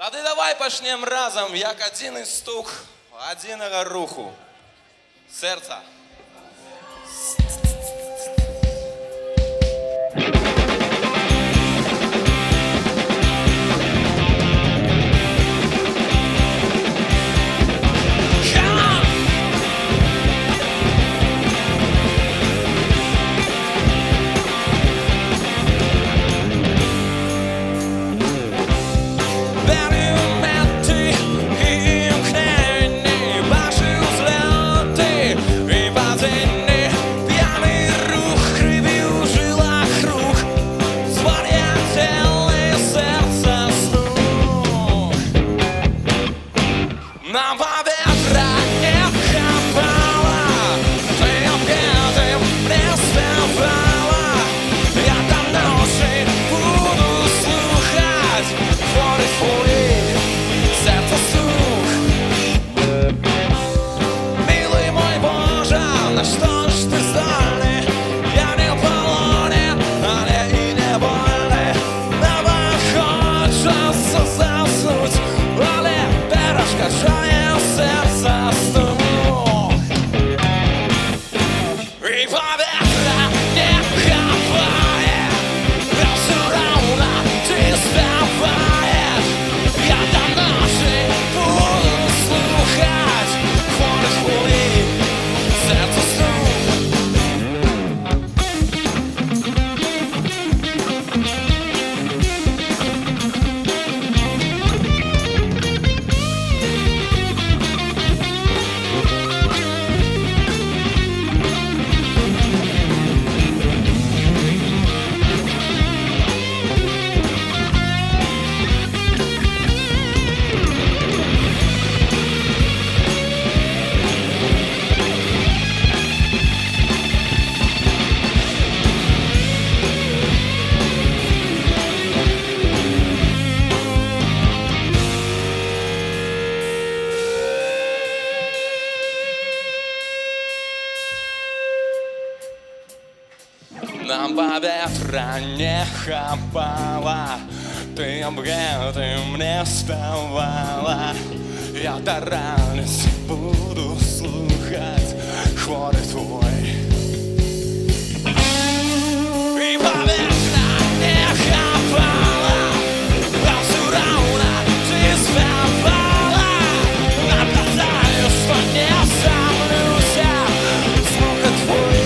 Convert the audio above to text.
Тады давай пачнем разам, як адзіны стук адзінага руху. Сэрца. Нам поветра не хапала, ты объедем не вставала. Я там ночи буду слухать хворы твои, сердце стук. Милый мой Боже, на что ж ты здольный? Я не в полоне, але и не больный. Нам хочется заснуть, але перешкоджает сердце стук. И поветра не хапает, но все равно ты вставаешь. Я там ночи буду слухать хворы твои, сердце стук. Нам поветра не хапала, ты объедем не вставала. Я таранец буду слухать хворы твой. И поветра не хапала, но все равно ты вставала. Наблюдаю, что не сомнусь, звука твой.